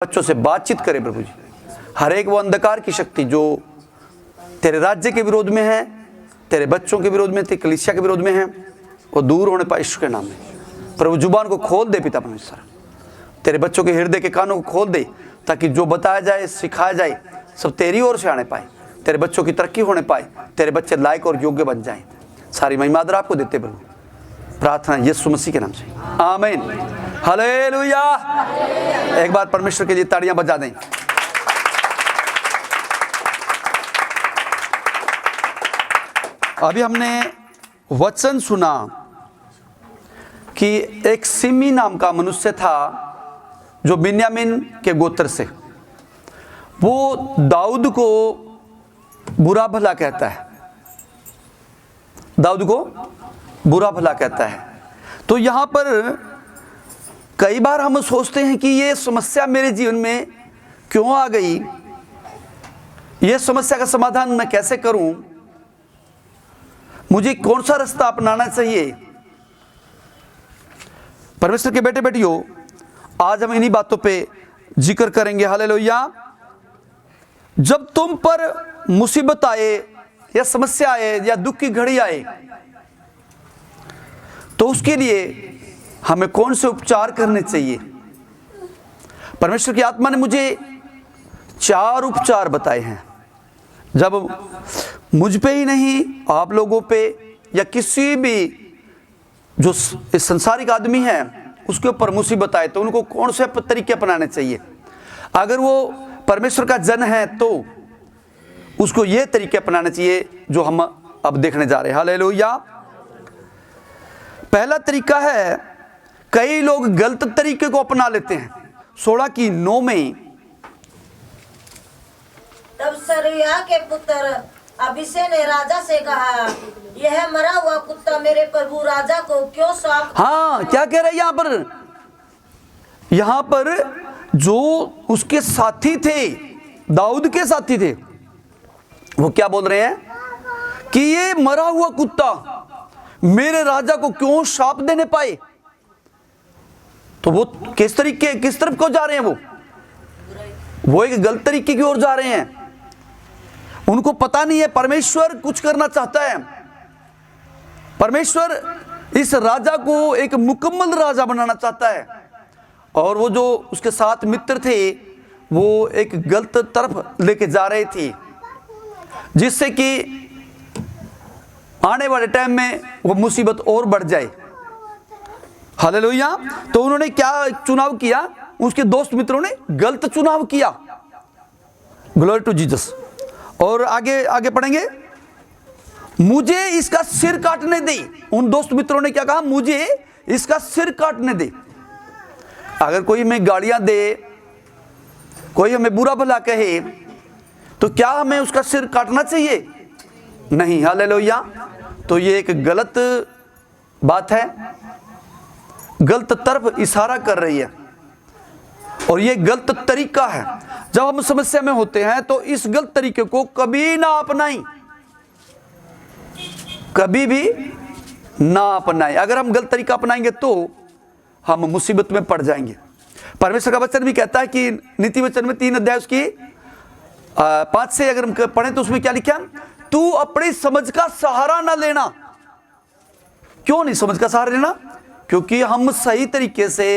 बच्चों से बातचीत करे प्रभु जी। हर एक वो अंधकार की शक्ति जो तेरे राज्य के विरोध में है, तेरे बच्चों के विरोध में, तेरी कलीसिया के विरोध में है, वो दूर होने पाए यीशु के नाम में। प्रभु जुबान को खोल दे पिता परमेश्वर, तेरे बच्चों के हृदय के कानों को खोल दे, ताकि जो बताया जाए, सिखाया जाए, सब तेरी ओर से आने पाए, तेरे बच्चों की तरक्की होने पाए, तेरे बच्चे लायक और योग्य बन जाएं। सारी महिमा आदर आपको देते प्रभु, प्रार्थना यीशु मसीह के नाम से, आमीन, हालेलुया। एक बार परमेश्वर के लिए ताड़ियां बजा दें। अभी हमने वचन सुना कि एक सिमी नाम का मनुष्य था जो बिन्यामीन के गोत्र से, वो दाऊद को बुरा भला कहता है, दाऊद को बुरा भला कहता है। तो यहां पर कई बार हम सोचते हैं कि ये समस्या मेरे जीवन में क्यों आ गई, ये समस्या का समाधान मैं कैसे करूं, मुझे कौन सा रास्ता अपनाना चाहिए। परमेश्वर के बेटे बेटियों, आज हम इन्हीं बातों पे जिक्र करेंगे। हालेलुया। जब तुम पर मुसीबत आए या समस्या आए या दुख की घड़ी आए, तो उसके लिए हमें कौन से उपचार करने चाहिए। परमेश्वर की आत्मा ने मुझे 4 उपचार बताए हैं। जब मुझ पे ही नहीं, आप लोगों पे या किसी भी जो इस संसारिक आदमी है उसके ऊपर मुसीबत आए, तो उनको कौन से तरीके अपनाने चाहिए। अगर वो परमेश्वर का जन है तो उसको ये तरीके अपनाने चाहिए जो हम अब देखने जा रहे हैं। हालेलुया। पहला तरीका है, कई लोग गलत तरीके को अपना लेते हैं। 16:9 में, तब सरूया के पुत्र अभिषेक ने राजा से कहा, यह मरा हुआ कुत्ता मेरे प्रभु राजा को क्यों सौंप। हाँ, क्या कह रहे हैं यहां पर जो उसके साथी थे, दाऊद के साथी थे, वो क्या बोल रहे हैं कि ये मरा हुआ कुत्ता मेरे राजा को क्यों शाप देने पाए। तो वो किस तरफ को जा रहे हैं, वो एक गलत तरीके की ओर जा रहे हैं। उनको पता नहीं है परमेश्वर कुछ करना चाहता है। परमेश्वर इस राजा को एक मुकम्मल राजा बनाना चाहता है, और वो जो उसके साथ मित्र थे वो एक गलत तरफ लेके जा रहे थे, जिससे कि आने वाले टाइम में वो मुसीबत और बढ़ जाए। हालेलुया। तो उन्होंने क्या चुनाव किया, उसके दोस्त मित्रों ने गलत चुनाव किया। Glory to Jesus. और आगे पढ़ेंगे, मुझे इसका सिर काटने दे। उन दोस्त मित्रों ने क्या कहा, मुझे इसका सिर काटने दे। अगर कोई हमें गालियां दे, कोई हमें बुरा भला कहे, तो क्या हमें उसका सिर काटना चाहिए? नहीं। हालेलुया। तो ये एक गलत बात है, गलत तरफ इशारा कर रही है, और ये गलत तरीका है। जब हम समस्या में होते हैं तो इस गलत तरीके को कभी ना अपनाएं, कभी भी ना अपनाएं। अगर हम गलत तरीका अपनाएंगे तो हम मुसीबत में पड़ जाएंगे। परमेश्वर का वचन भी कहता है कि नीति वचन में 3 अध्याय उसकी 5 से अगर हम पढ़ें तो उसमें क्या लिखा, तू अपनी समझ का सहारा ना लेना। क्यों नहीं समझ का सहारा लेना? क्योंकि हम सही तरीके से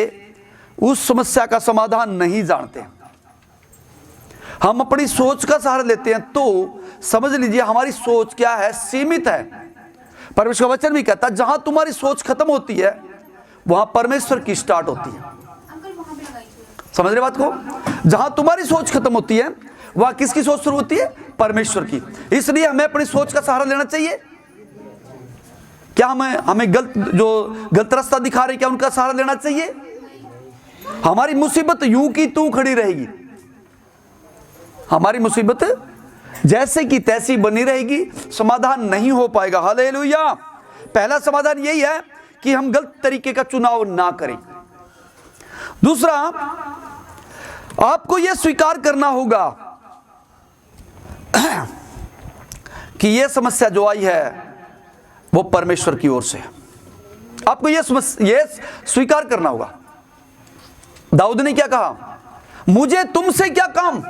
उस समस्या का समाधान नहीं जानते। हम अपनी सोच का सहारा लेते हैं, तो समझ लीजिए हमारी सोच क्या है, सीमित है। परमेश्वर का वचन भी कहता है, जहां तुम्हारी सोच खत्म होती है वहां परमेश्वर की स्टार्ट होती है। समझ रहे बात को? जहां तुम्हारी सोच खत्म होती है वहां किसकी सोच शुरू होती है? परमेश्वर की। इसलिए हमें अपनी सोच का सहारा लेना चाहिए। क्या हमें गलत रास्ता दिखा रहे, क्या उनका सहारा लेना चाहिए? हमारी मुसीबत यूं की तू खड़ी रहेगी, हमारी मुसीबत जैसे की तैसी बनी रहेगी, समाधान नहीं हो पाएगा। हालेलुया। पहला समाधान यही है कि हम गलत तरीके का चुनाव ना करें। दूसरा, आपको यह स्वीकार करना होगा कि यह समस्या जो आई है वो परमेश्वर की ओर से है। आपको यह स्वीकार करना होगा। दाऊद ने क्या कहा? मुझे तुमसे क्या काम।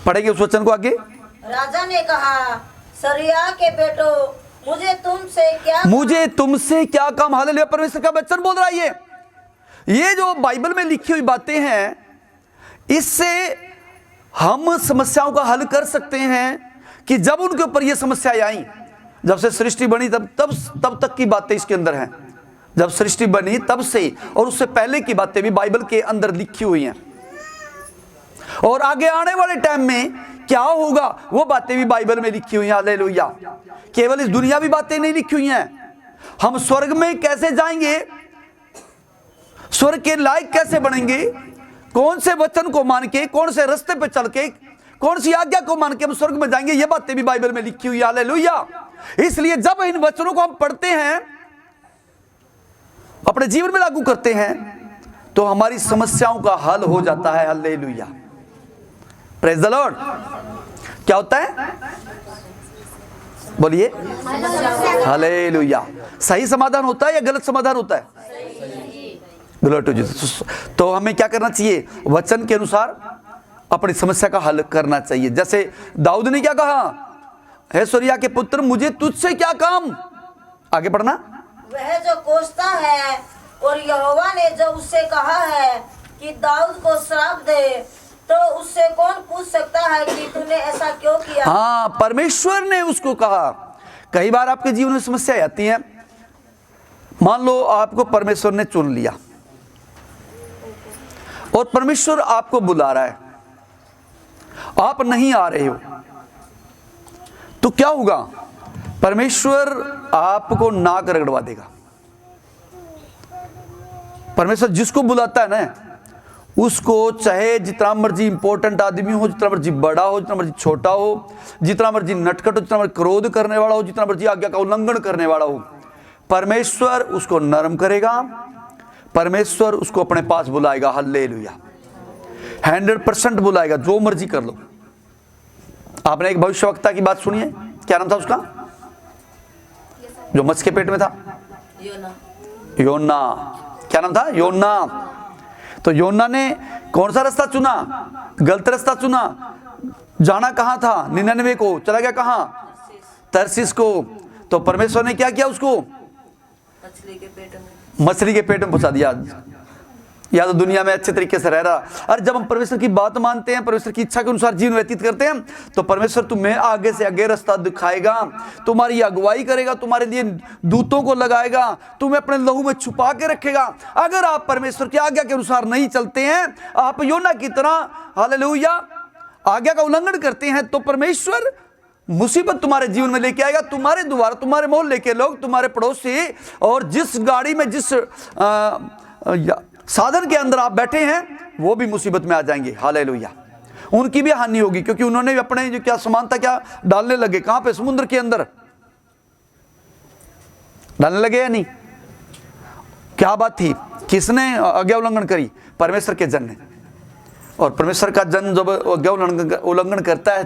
पढ़ेंगे उस वचन को आगे। राजा ने कहा, सरिया के बेटो, मुझे तुमसे क्या काम। हालेलुया, परमेश्वर का वचन बोल रहा है। ये जो बाइबल में लिखी हुई बातें हैं, इससे हम समस्याओं का हल कर सकते हैं कि जब उनके ऊपर ये समस्याएं आई, जब से सृष्टि बनी तब तक की बातें इसके अंदर हैं। जब सृष्टि बनी तब से और उससे पहले की बातें भी बाइबल के अंदर लिखी हुई हैं, और आगे आने वाले टाइम में क्या होगा वो बातें भी बाइबल में लिखी हुई हैं। हालेलुया। केवल इस दुनियावी बातें नहीं लिखी हुई हैं, हम स्वर्ग में कैसे जाएंगे, स्वर्ग के लायक कैसे बनेंगे, कौन से वचन को मान के, कौन से रास्ते पे चल के, कौन सी आज्ञा को मान के हम स्वर्ग में जाएंगे, ये बातें भी बाइबल में लिखी हुई है। हालेलुया। इसलिए जब इन वचनों को हम पढ़ते हैं, अपने जीवन में लागू करते हैं, तो हमारी समस्याओं का हल हो जाता है। Hallelujah, praise the Lord. क्या होता है, बोलिए हालेलुया। सही समाधान होता है या गलत समाधान होता है? Glory to Jesus. तो हमें क्या करना चाहिए? वचन के अनुसार अपनी समस्या का हल करना चाहिए। जैसे दाऊद ने क्या कहा, हे सरिया के पुत्र, मुझे तुझसे क्या काम। आगे पढ़ना। वह जो कोसता है, और यहोवा ने जो उससे कहा है कि दाऊद को श्राप दे, तो उससे कौन पूछ सकता है कि तूने ऐसा क्यों किया? हाँ, परमेश्वर ने उसको कहा। कई बार आपके जीवन में समस्या आती है। मान लो आपको परमेश्वर ने चुन लिया और परमेश्वर आपको बुला रहा है, आप नहीं आ रहे हो, तो क्या होगा? परमेश्वर आपको नाक रगड़वा देगा। परमेश्वर जिसको बुलाता है ना, उसको चाहे जितना मर्जी इंपॉर्टेंट आदमी हो, जितना मर्जी बड़ा हो, जितना मर्जी छोटा हो, जितना मर्जी नटखट हो, जितना मर्जी क्रोध करने वाला हो, जितना मर्जी आज्ञा का उल्लंघन करने वाला हो, परमेश्वर उसको नरम करेगा, परमेश्वर उसको अपने पास बुलाएगा। हालेलुया, 100% बुलाएगा। जो मर्जी कर लो। आपने एक भविष्यवक्ता की बात सुनी है, क्या नाम था उसका, जो मत्स्य के पेट में था? योना। क्या नाम था? योना। तो योना ने कौन सा रास्ता चुना? गलत रास्ता चुना। जाना कहां था? निनवे को। चला गया कहां? तरसीस को। तो परमेश्वर ने क्या किया? उसको मछली के पेट में पहुंचा दिया। या तो दुनिया में अच्छे तरीके से रह रहा। और जब हम परमेश्वर की बात मानते हैं, परमेश्वर की इच्छा के अनुसार जीवन व्यतीत करते हैं, तो परमेश्वर तुम्हें आगे से आगे रास्ता दिखाएगा, तुम्हारी अगुवाई करेगा, तुम्हारे लिए दूतों को लगाएगा, तुम्हें अपने लहू में छुपा के रखेगा। अगर आप परमेश्वर की आज्ञा के अनुसार नहीं चलते हैं, आप योना की तरह हालेलुया आज्ञा का उल्लंघन करते हैं, तो परमेश्वर मुसीबत तुम्हारे जीवन में लेके आएगा। तुम्हारे द्वारा, तुम्हारे मोहल्ले के लोग, तुम्हारे पड़ोसी, और जिस गाड़ी में, जिस साधन के अंदर आप बैठे हैं, वो भी मुसीबत में आ जाएंगे। हालेलुया। उनकी भी हानि होगी, क्योंकि उन्होंने भी अपने जो क्या सामान था क्या डालने लगे। कहां पे? समुद्र के अंदर डालने लगे या नहीं? क्या बात थी? किसने आज्ञा उल्लंघन करी? परमेश्वर के जन ने। और परमेश्वर का जन जब आज्ञा उल्लंघन करता है,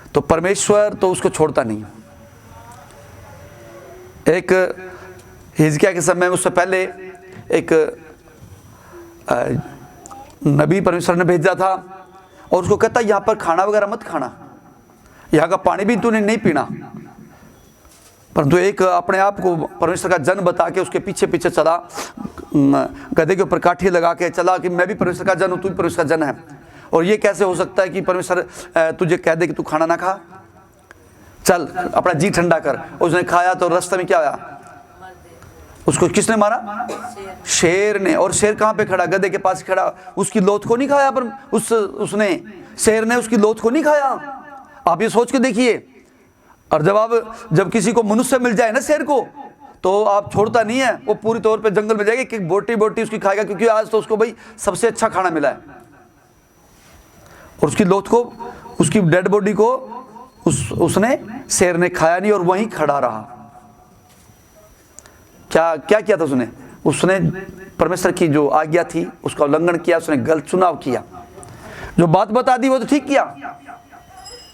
तो परमेश्वर तो उसको छोड़ता नहीं। एक हिजकिय्याह के समय में, उससे पहले एक नबी परमेश्वर ने भेजा था, और उसको कहता यहां पर खाना वगैरह मत खाना, यहां का पानी भी तूने नहीं पीना। परंतु एक अपने आप को परमेश्वर का जन बता के उसके पीछे पीछे चला, गधे के ऊपर काठी लगा के चला कि मैं भी परमेश्वर का जन हूं, तू भी परमेश्वर का जन है। और ये कैसे हो सकता है कि परमेश्वर तुझे कह दे कि तू खाना ना खा, चल अपना जी ठंडा कर। उसने खाया तो रास्ते में क्या आया? उसको किसने मारा? शेर ने। और शेर कहां पे खड़ा? गधे के पास खड़ा। उसकी लोथ को नहीं खाया, पर उसने शेर ने उसकी लोथ को नहीं खाया। आप ये सोच के देखिए। और जब किसी को मनुष्य मिल जाए ना शेर को, तो आप छोड़ता नहीं है, वो पूरी तौर पे जंगल में जाएगा कि बोटी बोटी उसकी खाएगा, क्योंकि आज तो उसको भाई सबसे अच्छा खाना मिला है। और उसकी लोथ को, उसकी डेड बॉडी को उसने शेर ने खाया नहीं, और वहीं खड़ा रहा। क्या किया था उसने परमेश्वर की जो आज्ञा थी उसका उल्लंघन किया, उसने गलत चुनाव किया। जो बात बता दी वो तो ठीक किया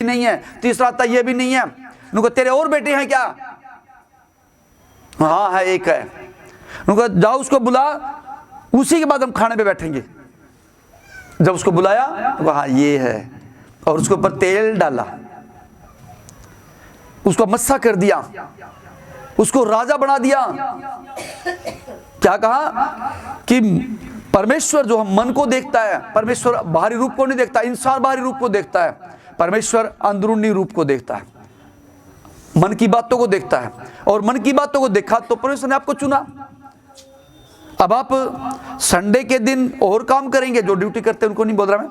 नहीं है। तीसरा आता ये भी नहीं है। उनको तेरे और बेटे हैं क्या? हाँ है, एक है। उनको जाओ उसको बुला, उसी के बाद हम खाने पे बैठेंगे। जब उसको बुलाया तो हाँ ये है, और उसके ऊपर तेल डाला, उसको मस्सा कर दिया, उसको राजा बना दिया। क्या कहा कि परमेश्वर जो हम मन को देखता है, परमेश्वर बाहरी रूप को नहीं देखता, इंसान बाहरी रूप को देखता है, परमेश्वर अंदरूनी रूप को देखता है, मन की बातों को देखता है। और मन की बातों को देखा तो परमेश्वर ने आपको चुना। अब आप संडे के दिन और काम करेंगे, जो ड्यूटी करते हैं उनको नहीं बोल रहा मैं,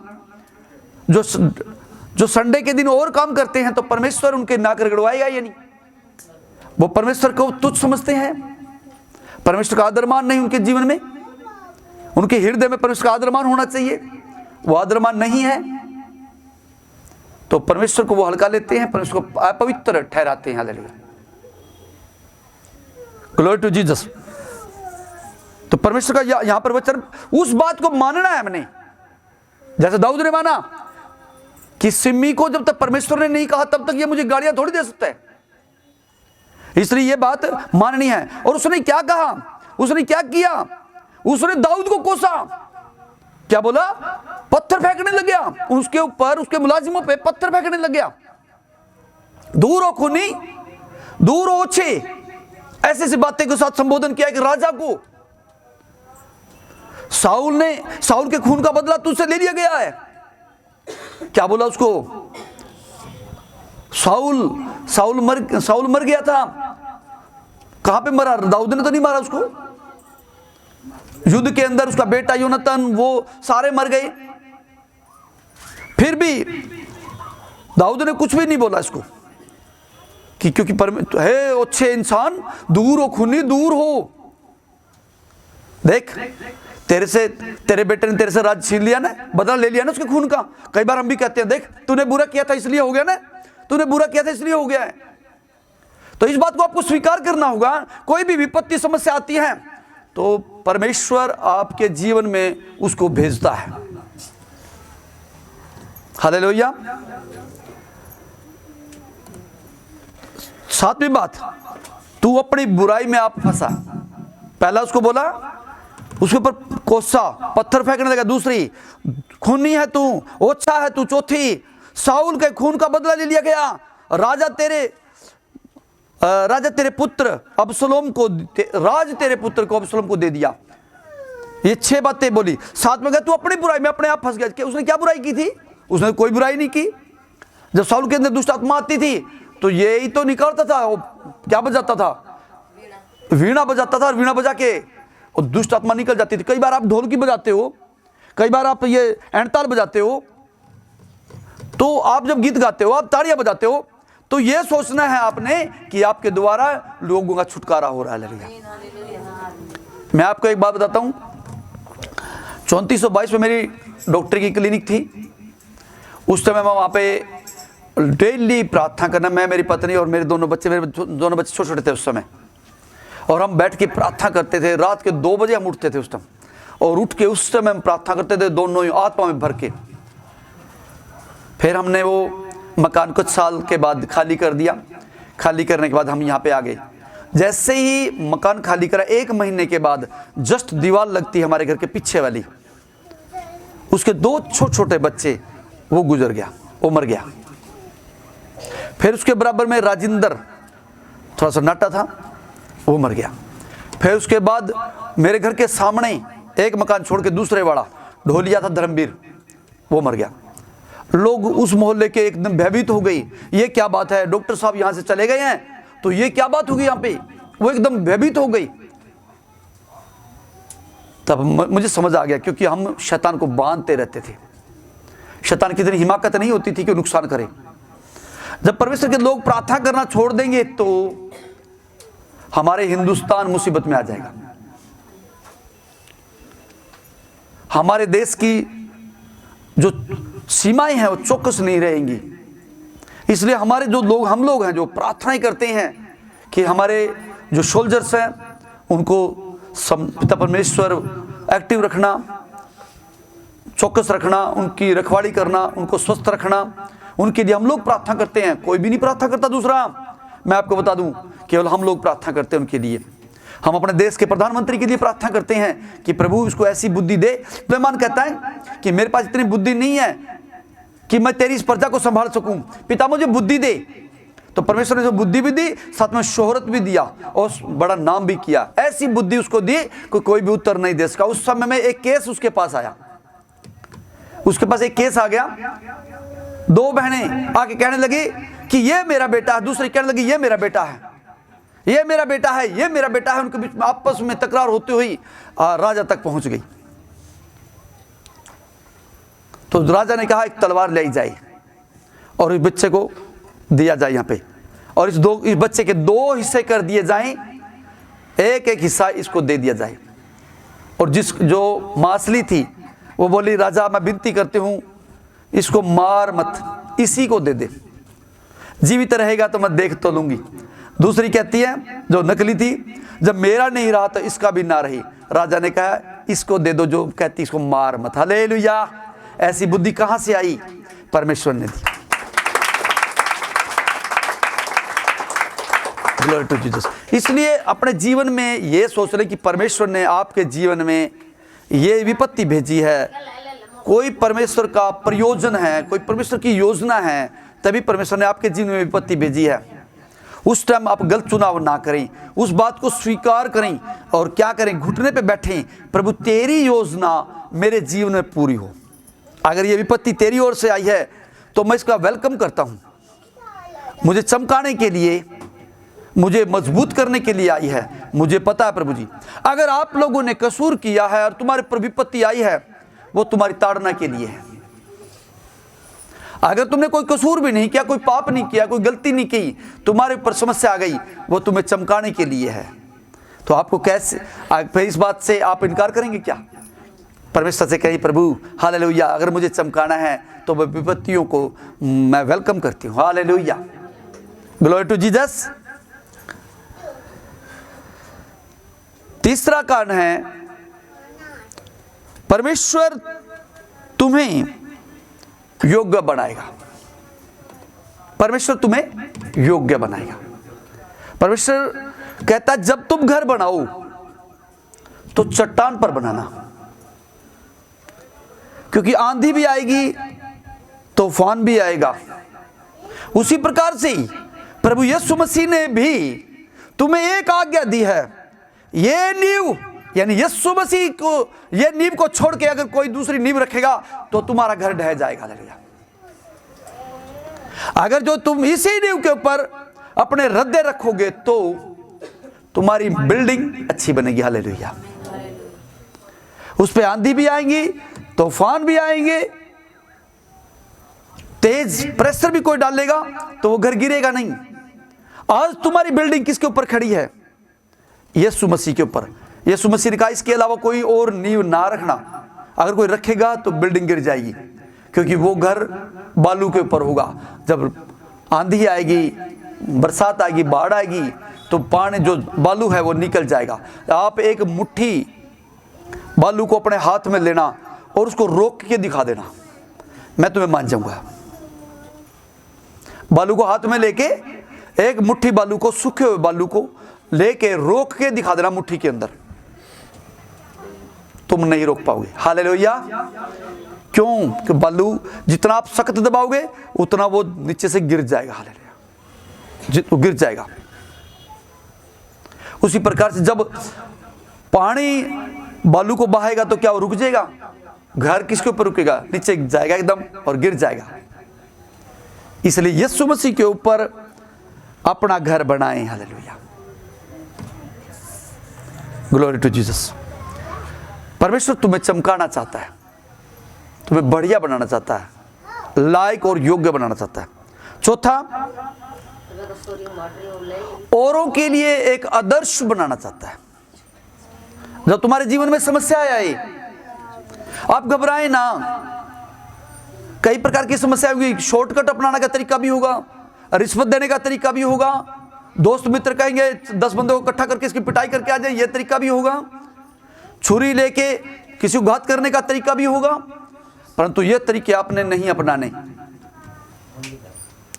जो संडे के दिन और काम करते हैं, तो परमेश्वर उनके नाक रगड़वाएगा या नहीं? वो परमेश्वर को तुच्छ समझते हैं, परमेश्वर का आदरमान नहीं उनके जीवन में, उनके हृदय में परमेश्वर का आदरमान होना चाहिए, वो आदरमान नहीं है, तो परमेश्वर को वो हल्का लेते हैं, परमेश्वर को अपवित्र ठहराते हैं। Hallelujah, glory to Jesus. तो परमेश्वर का यहां पर वचन, उस बात को मानना है हमने, जैसे दाऊद ने माना कि सिम्मी को जब तक परमेश्वर ने नहीं कहा तब तक ये मुझे गालियां थोड़ी दे सकता है, इसलिए ये बात माननी है। और उसने क्या कहा, उसने क्या किया, उसने दाऊद को कोसा, क्या बोला? पत्थर फेंकने लग गया उसके ऊपर, उसके मुलाजिमों पे पत्थर फेंकने लग गया। दूर हो खूनी, दूर हो ओछे, ऐसे ऐसी बातें के साथ संबोधन किया कि राजा को, साउल के खून का बदला तुझसे ले लिया गया है। क्या बोला उसको? साउल मर गया था। कहां पे मरा? दाऊद ने तो नहीं मारा उसको, युद्ध के अंदर उसका बेटा योनातान, वो सारे मर गए। फिर भी दाऊद ने कुछ भी नहीं बोला इसको कि क्योंकि हे अच्छे इंसान, दूर हो खूनी, दूर हो, देख तेरे बेटे ने तेरे से राज छीन लिया ना, बदला ले लिया ना उसके खून का। कई बार हम भी कहते हैं, देख तूने बुरा किया था इसलिए हो गया ना, तूने बुरा किया था इसलिए हो गया है। तो इस बात को आपको स्वीकार करना होगा। कोई भी विपत्ति समस्या आती है तो परमेश्वर आपके जीवन में उसको भेजता है। हालेलुया। सातवीं बात, तू अपनी बुराई में आप फंसा। पहला उसको बोला, उसके ऊपर कोसा, पत्थर फेंकने लगा। दूसरी, खूनी है तू, ओछा है तू। चौथी, साउल के खून का बदला ले लिया गया। राजा तेरे पुत्र अबसलोम को, राज तेरे पुत्र को अबसलोम को दे दिया। ये 6 बातें बोली। साथ में कहा तू अपनी बुराई में अपने आप फंस गया। उसने क्या बुराई की थी? उसने कोई बुराई नहीं की। जब साउल के अंदर दुष्ट आत्मा आती थी तो ये ही तो निकालता था, वो क्या बजाता था? वीणा बजाता था, और वीणा बजा के और दुष्ट आत्मा निकल जाती थी। कई बार आप ढोलकी बजाते हो, कई बार आप ये एंडताल बजाते हो, तो आप जब गीत गाते हो, आप ताड़ियां बजाते हो, तो ये सोचना है आपने कि आपके द्वारा लोगों का छुटकारा हो रहा है। मैं आपको एक बात बताता हूं, 3422 में मेरी डॉक्टर की क्लिनिक थी। उस समय मैं वहां पे डेली प्रार्थना करना, मैं, मेरी पत्नी और मेरे दोनों बच्चे छोटे छोटे थे उस समय, और हम बैठ के प्रार्थना करते थे। रात के 2 बजे हम उठते थे उस टाइम, और उठ के उस समय हम प्रार्थना करते थे, दोनों ही आत्मा में भर के। फिर हमने वो मकान कुछ साल के बाद खाली कर दिया। खाली करने के बाद हम यहाँ पे आ गए। जैसे ही मकान खाली करा, 1 महीने के बाद जस्ट दीवार लगती है हमारे घर के पीछे वाली, उसके 2 छोटे छोटे बच्चे, वो गुजर गया, वो मर गया। फिर उसके बराबर में राजिंदर, थोड़ा सा नाटा था, वो मर गया। फिर उसके बाद मेरे घर के सामने एक मकान छोड़ के दूसरे वाला ढोलिया था, धर्मवीर, वो मर गया। लोग उस मोहल्ले के एकदम भयभीत हो गई, ये क्या बात है, डॉक्टर साहब यहां से चले गए हैं, तो ये क्या बात होगी यहाँ पे? वो एकदम भयभीत हो गई। तब मुझे समझ आ गया, क्योंकि हम शैतान को बांधते रहते थे। शैतान की इतनी हिमाकत नहीं होती थी कि नुकसान करे। जब परमेश्वर के लोग प्रार्थना करना छोड़ देंगे तो हमारे हिंदुस्तान मुसीबत में आ जाएगा। हमारे देश की जो सीमाएं हैं वो चौकस नहीं रहेंगी। इसलिए हमारे जो लोग, हम लोग हैं जो प्रार्थनाएं करते हैं कि हमारे जो सोल्जर्स हैं उनको पिता परमेश्वर एक्टिव रखना, चौकस रखना, उनकी रखवाली करना, उनको स्वस्थ रखना, उनके लिए हम लोग प्रार्थना करते हैं। कोई भी नहीं प्रार्थना करता दूसरा, मैं आपको बता दूं, केवल हम लोग प्रार्थना करते हैं उनके लिए। हम अपने देश के प्रधानमंत्री के लिए प्रार्थना करते हैं कि प्रभु इसको ऐसी बुद्धि दे। सुलेमान कहता है कि मेरे पास इतनी बुद्धि नहीं है कि मैं तेरी इस प्रजा को संभाल सकूं, पिता मुझे बुद्धि दे। तो परमेश्वर ने जो बुद्धि भी दी, साथ में शोहरत भी दिया और बड़ा नाम भी किया। ऐसी बुद्धि उसको दी कि कोई भी उत्तर नहीं दे सका। उस समय में एक केस उसके पास आया, उसके पास एक केस आ गया। दो बहनें आके कहने लगी कि ये मेरा बेटा है, दूसरी कहने लगी ये मेरा बेटा है, ये मेरा बेटा है, ये मेरा बेटा है। उनके बीच में आपस में तकरार होती हुई राजा तक पहुंच गई। तो राजा ने कहा एक तलवार ले जाए और इस बच्चे को दिया जाए यहाँ पे, और इस बच्चे के 2 हिस्से कर दिए जाएं, एक एक हिस्सा इसको दे दिया जाए। और जो मासली थी वो बोली राजा मैं विनती करती हूँ इसको मार मत, इसी को दे दे, जीवित रहेगा तो मैं देख तो लूंगी। दूसरी कहती है जो नकली थी, जब मेरा नहीं रहा तो इसका भी ना रही। राजा ने कहा इसको दे दो, जो कहती इसको मार मत। हालेलुया। ऐसी बुद्धि कहां से आई? परमेश्वर ने दी। Glory to Jesus. इसलिए अपने जीवन में ये सोच रहे कि परमेश्वर ने आपके जीवन में ये विपत्ति भेजी है, कोई परमेश्वर का प्रयोजन है, कोई परमेश्वर की योजना है, तभी परमेश्वर ने आपके जीवन में विपत्ति भेजी है। उस टाइम आप गलत चुनाव ना करें, उस बात को स्वीकार करें और क्या करें, घुटने पे बैठें, प्रभु तेरी योजना मेरे जीवन में पूरी हो। अगर ये विपत्ति तेरी ओर से आई है तो मैं इसका वेलकम करता हूं। मुझे चमकाने के लिए, मुझे मजबूत करने के लिए आई है। मुझे पता है प्रभु जी, अगर आप लोगों ने कसूर किया है और तुम्हारे पर विपत्ति आई है, वो तुम्हारी ताड़ना के लिए है। अगर तुमने कोई कसूर भी नहीं किया, कोई पाप नहीं किया, कोई गलती नहीं की, तुम्हारे ऊपर समस्या आ गई, वो तुम्हें चमकाने के लिए है। तो आपको कैसे, फिर इस बात से आप इनकार करेंगे क्या? परमेश्वर से कहिए प्रभु हालेलुया, अगर मुझे चमकाना है तो वह विपत्तियों को मैं वेलकम करती हूँ। हालेलुया। Glory to Jesus. तीसरा कारण है परमेश्वर तुम्हें योग्य बनाएगा। परमेश्वर तुम्हें योग्य बनाएगा। परमेश्वर कहता है जब तुम घर बनाओ तो चट्टान पर बनाना, क्योंकि आंधी भी आएगी, तूफान भी आएगा। उसी प्रकार से ही प्रभु यीशु मसीह ने भी तुम्हें एक आज्ञा दी है, ये नींव यानी यीशु मसीह को, ये नींव को छोड़ के अगर कोई दूसरी नींव रखेगा तो तुम्हारा घर ढह जाएगा। हालेलुया। अगर जो तुम इसी नींव के ऊपर अपने हृदय रखोगे तो तुम्हारी बिल्डिंग अच्छी बनेगी। हालेलुया। उस पे आंधी भी आएंगी, तूफान भी आएंगे, तेज प्रेशर भी कोई डालेगा तो वो घर गिरेगा नहीं। आज तुम्हारी बिल्डिंग किसके ऊपर खड़ी है? यीशु मसीह के ऊपर। यीशु मसीह ने कहा इसके अलावा कोई और नींव ना रखना, अगर कोई रखेगा तो बिल्डिंग गिर जाएगी, क्योंकि वो घर बालू के ऊपर होगा। जब आंधी आएगी, बरसात आएगी, बाढ़ आएगी तो पानी जो बालू है वो निकल जाएगा। आप एक मुट्ठी बालू को अपने हाथ में लेना और उसको रोक के दिखा देना, मैं तुम्हें मान जाऊंगा। बालू को हाथ में लेके, एक मुट्ठी बालू को, सूखे हुए बालू को लेके रोक के दिखा देना मुट्ठी के अंदर, तुम नहीं रोक पाओगे। हालेलुया। क्यों? कि बालू जितना आप सख्त दबाओगे उतना वो नीचे से गिर जाएगा। हालेलुया। वो गिर जाएगा। उसी प्रकार से जब पानी बालू को बहाएगा तो क्या वो रुक जाएगा? घर किसके ऊपर रुकेगा? नीचे जाएगा एकदम और गिर जाएगा। इसलिए यीशु मसीह के ऊपर अपना घर बनाएं। हालेलुया। Glory to Jesus. परमेश्वर तुम्हें चमकाना चाहता है, तुम्हें बढ़िया बनाना चाहता है, लायक और योग्य बनाना चाहता है। चौथा, औरों के लिए एक आदर्श बनाना चाहता है। जब तुम्हारे जीवन में समस्या आए, आप घबराएं ना। कई प्रकार की समस्या होगी। शॉर्टकट अपनाने का तरीका भी होगा, रिश्वत देने का तरीका भी होगा, दोस्त मित्र कहेंगे 10 बंदों को इकट्ठा करके इसकी पिटाई करके आ जाए, यह तरीका भी होगा, छुरी लेके किसी को घात करने का तरीका भी होगा। परंतु ये तरीके आपने नहीं अपनाने।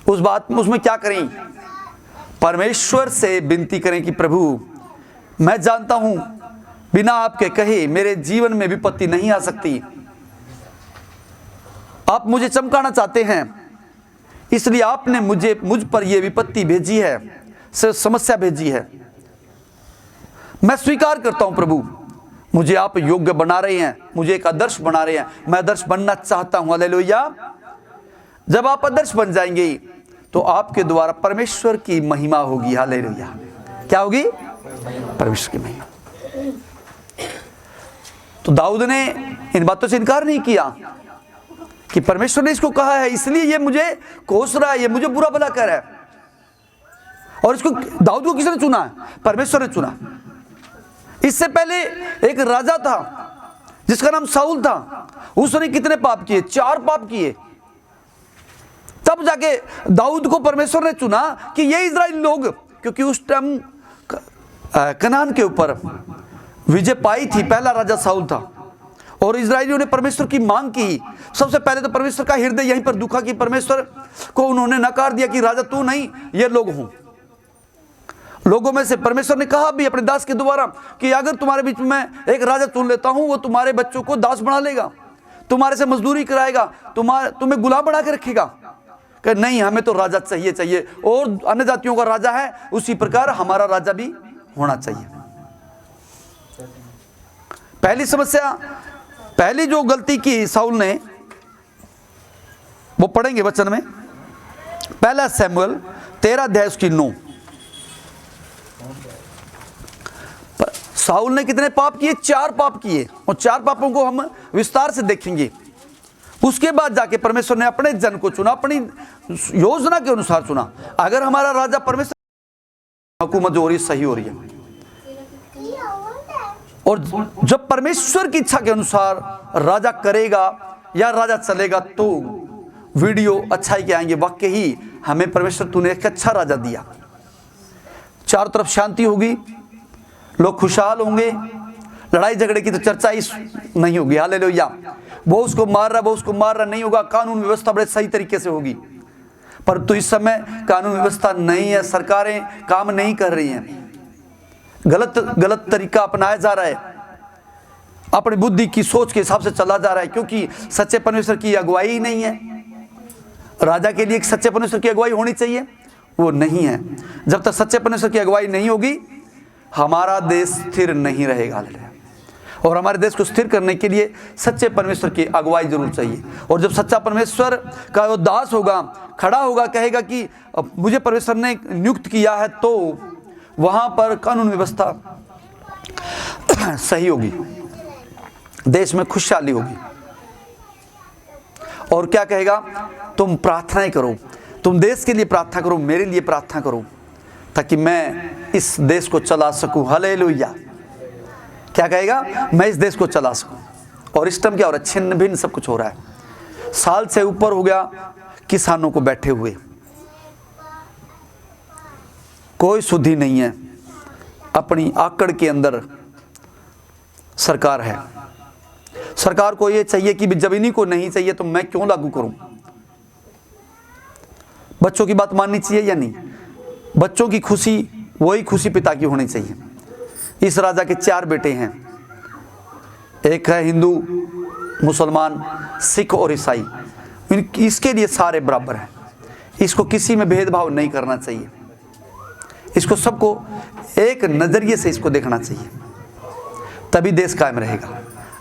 उसमें क्या करें? परमेश्वर से विनती करें कि प्रभु मैं जानता हूं बिना आपके कहे मेरे जीवन में विपत्ति नहीं आ सकती। आप मुझे चमकाना चाहते हैं, इसलिए आपने मुझ पर यह विपत्ति भेजी है, समस्या भेजी है। मैं स्वीकार करता हूं प्रभु, मुझे आप योग्य बना रहे हैं, मुझे एक आदर्श बना रहे हैं, मैं आदर्श बनना चाहता हूं। हालेलुया। जब आप आदर्श बन जाएंगे तो आपके द्वारा परमेश्वर की महिमा होगी। हालेलुया। क्या होगी? परमेश्वर की महिमा। तो दाऊद ने इन बातों से इनकार नहीं किया कि परमेश्वर ने इसको कहा है, इसलिए ये मुझे कोस रहा है, ये मुझे बुरा भला कर रहा है। और इसको दाऊद को किसने चुना है? परमेश्वर ने चुना। इससे पहले एक राजा था जिसका नाम साउल था, उसने कितने पाप किए? 4 पाप किए। तब जाके दाऊद को परमेश्वर ने चुना कि ये इजराइली लोग, क्योंकि उस टाइम कनान के ऊपर विजय पाई थी, पहला राजा साउल था, और इजराइलियों ने परमेश्वर की मांग की। सबसे पहले तो परमेश्वर का हृदय यहीं पर दुखा कि परमेश्वर को उन्होंने नकार दिया कि राजा तू नहीं, ये लोग हों। लोगों में से परमेश्वर ने कहा भी अपने दास के द्वारा कि अगर तुम्हारे बीच में एक राजा चुन लेता हूं, वो तुम्हारे बच्चों को दास बना लेगा, तुम्हारे से मजदूरी कराएगा, तुम्हें गुलाम बना के रखेगा। कि नहीं, हमें तो राजा चाहिए, और अन्य जातियों का राजा है उसी प्रकार हमारा राजा भी होना चाहिए। पहली समस्या, पहली जो गलती की साउल ने, वो पढ़ेंगे वचन में, पहला शमूएल 13 अध्याय उसकी 9। साउल ने कितने पाप किए? 4 पाप किए, और 4 पापों को हम विस्तार से देखेंगे। उसके बाद जाके परमेश्वर ने अपने जन को चुना, अपनी योजना के अनुसार चुना। अगर हमारा राजा परमेश्वर, हुकूमत जो हो रही है सही हो रही है, और जब परमेश्वर की इच्छा के अनुसार राजा करेगा या राजा चलेगा तो वीडियो अच्छाई के आएंगे। वाकई ही हमें परमेश्वर तूने एक अच्छा राजा दिया, चारों तरफ शांति होगी, लोग खुशहाल होंगे, लड़ाई झगड़े की तो चर्चा ही नहीं होगी। हालेलुया। वो उसको मार रहा नहीं होगा, कानून व्यवस्था बड़े सही तरीके से होगी। पर तो इस समय कानून व्यवस्था नहीं है, सरकारें काम नहीं कर रही हैं, गलत तरीका अपनाया जा रहा है, अपनी बुद्धि की सोच के हिसाब से चला जा रहा है, क्योंकि सच्चे परमेश्वर की अगुवाई ही नहीं है। राजा के लिए एक सच्चे परमेश्वर की अगुवाई होनी चाहिए, वो नहीं है। जब तक सच्चे परमेश्वर की अगुवाई नहीं होगी, हमारा देश स्थिर नहीं रहेगा। और हमारे देश को स्थिर करने के लिए सच्चे परमेश्वर की अगुवाई जरूर चाहिए। और जब सच्चा परमेश्वर का वो दास होगा, खड़ा होगा, कहेगा कि मुझे परमेश्वर ने नियुक्त किया है, तो वहां पर कानून व्यवस्था सही होगी, देश में खुशहाली होगी। और क्या कहेगा? तुम प्रार्थनाएं करो, तुम देश के लिए प्रार्थना करो, मेरे लिए प्रार्थना करो, ताकि मैं इस देश को चला सकूं। हालेलुया। क्या कहेगा? मैं इस देश को चला सकूं। और इस टाइम क्या हो रहा है? छिन्न भिन्न सब कुछ हो रहा है। साल से ऊपर हो गया किसानों को बैठे हुए, कोई सुधि नहीं है, अपनी आकड़ के अंदर सरकार है। सरकार को ये चाहिए कि जब इन्हीं को नहीं चाहिए तो मैं क्यों लागू करूं? बच्चों की बात माननी चाहिए या नहीं? बच्चों की खुशी वही खुशी पिता की होनी चाहिए। इस राजा के 4 बेटे हैं, एक है हिंदू, मुसलमान, सिख और ईसाई। इसके लिए सारे बराबर हैं, इसको किसी में भेदभाव नहीं करना चाहिए, इसको सबको एक नजरिए से इसको देखना चाहिए, तभी देश कायम रहेगा,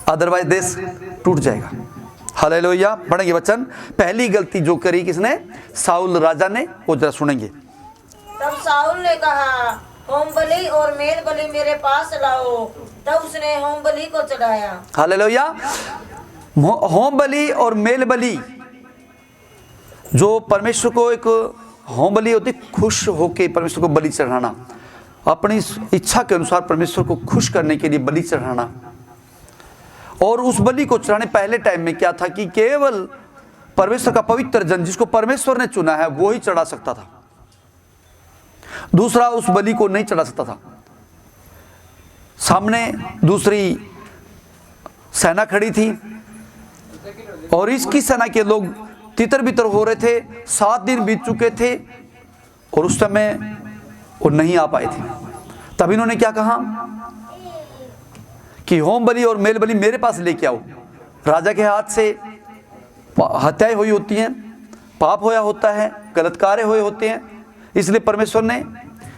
अदरवाइज देश टूट जाएगा। हालेलुया। पढ़ेंगे वचन। पहली गलती जो करी किसने? साउल राजा ने, वो जरा सुनेंगे। तब साउल ने कहा, होम बलि और मेल बलि मेरे पास लाओ। तब उसने होम बलि को चढ़ाया। हालेलुया। होम बलि और मेल बलि, जो परमेश्वर को एक होम बलि होती, खुश होके परमेश्वर को बलि चढ़ाना, अपनी इच्छा के अनुसार परमेश्वर को खुश करने के लिए बलि चढ़ाना। और उस बलि को चढ़ाने पहले टाइम में क्या था कि केवल परमेश्वर का पवित्र जन, जिसको परमेश्वर ने चुना है, वो ही चढ़ा सकता था, दूसरा उस बलि को नहीं चढ़ा सकता था। सामने दूसरी सेना खड़ी थी और इसकी सेना के लोग तितर बितर हो रहे थे। 7 दिन बीत चुके थे और उस समय वो नहीं आ पाए थे। तब इन्होंने क्या कहा कि होम बलि और मेल बलि मेरे पास लेके आओ। राजा के हाथ से हत्याएं हुई होती हैं, पाप होया होता है, गलत कार्य हुए होते हैं, इसलिए परमेश्वर ने